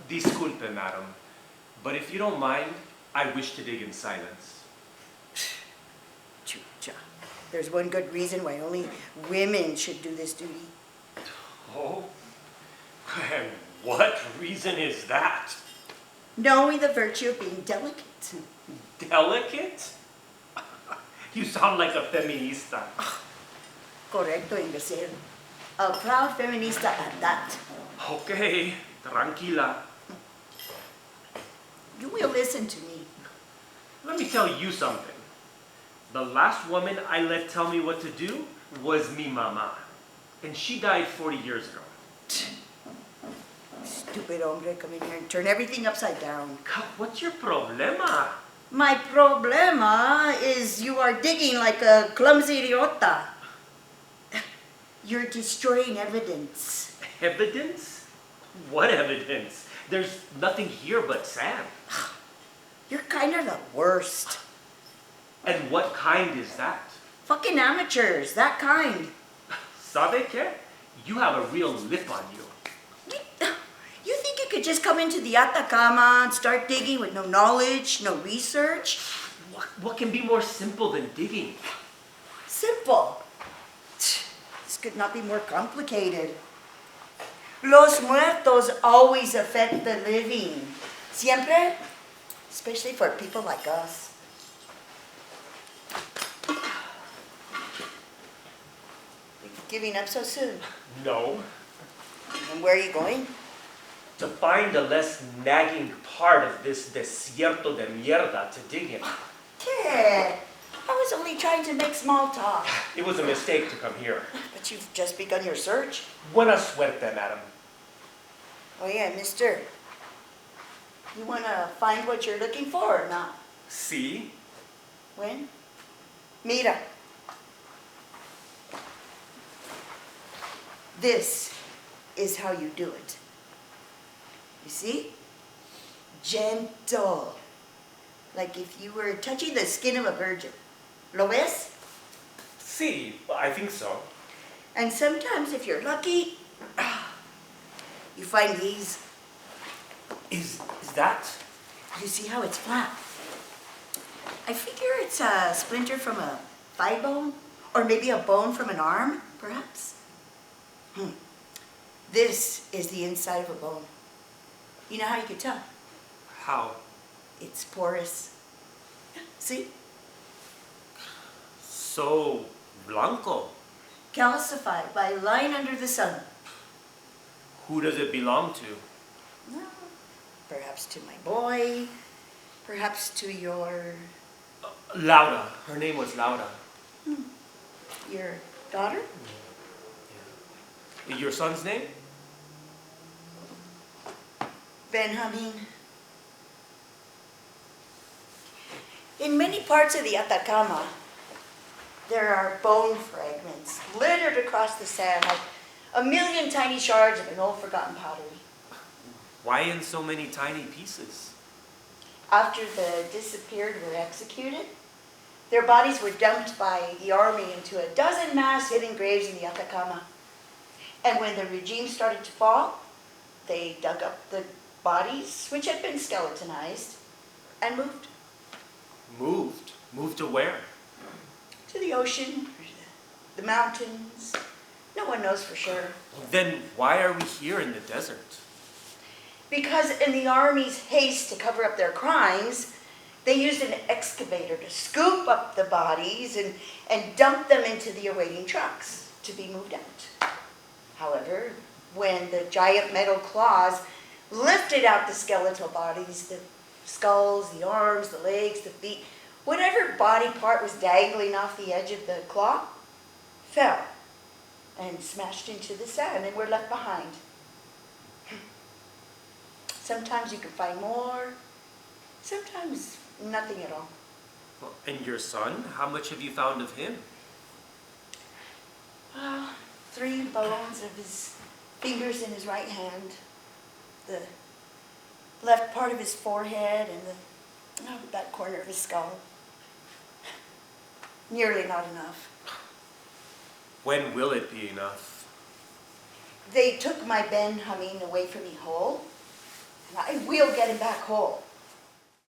Disculpe, madam, but if you don't mind, I wish to dig in silence. Chucha. There's one good reason why only women should do this duty. Oh? And what reason is that? Knowing the virtue of being delicate. Delicate? You sound like a feminista. Correcto, imbecile. A proud feminista at that. Okay, tranquila. You will listen to me. Let me tell you something. The last woman I let tell me what to do was mi mama. And she died 40 years ago. Stupid hombre, come in here and turn everything upside down. What's your problema? My problema is you are digging like a clumsy idiota. You're destroying evidence. Evidence? What evidence? There's nothing here but sand. You're kind of the worst. And what kind is that? Fucking amateurs, that kind. ¿Sabe qué? You have a real lip on you. You think you could just come into the Atacama and start digging with no knowledge, no research? What can be more simple than digging? Simple. This could not be more complicated. Los muertos always affect the living. Siempre? Especially for people like us. Giving up so soon? No. And where are you going? To find a less nagging part of this desierto de mierda to dig in. Ted, I was only trying to make small talk. It was a mistake to come here. But you've just begun your search. Buena suerte, madam. Oh yeah, mister. You want to find what you're looking for or not? See? When? Mira. This is how you do it. You see? Gentle. Like if you were touching the skin of a virgin. ¿Lo ves? See, I think so. And sometimes if you're lucky, you find these. Is that? You see how it's flat? I figure it's a splinter from a thigh bone, or maybe a bone from an arm, perhaps. This is the inside of a bone. You know how you could tell? How? It's porous. See? So blanco. Calcified by lying under the sun. Who does it belong to? Well, perhaps to my boy, perhaps to your... Laura. Her name was Laura. Your daughter? Your son's name? Benjamin. In many parts of the Atacama, there are bone fragments littered across the sand like a million tiny shards of an old forgotten pottery. Why in so many tiny pieces? After the disappeared were executed, their bodies were dumped by the army into a dozen mass hidden graves in the Atacama. And when the regime started to fall, they dug up the bodies, which had been skeletonized, and moved. Moved? Moved to where? To the ocean, the mountains. No one knows for sure. Then why are we here in the desert? Because in the army's haste to cover up their crimes, they used an excavator to scoop up the bodies and dump them into the awaiting trucks to be moved out. However, when the giant metal claws lifted out the skeletal bodies, the skulls, the arms, the legs, the feet, whatever body part was dangling off the edge of the claw, fell and smashed into the sand and were left behind. Sometimes you can find more, sometimes nothing at all. Well, and your son? How much have you found of him? 3 bones of his fingers in his right hand, the left part of his forehead, and the back corner of his skull. Nearly not enough. When will it be enough? They took my Benjamin away from me whole, I will get him back whole.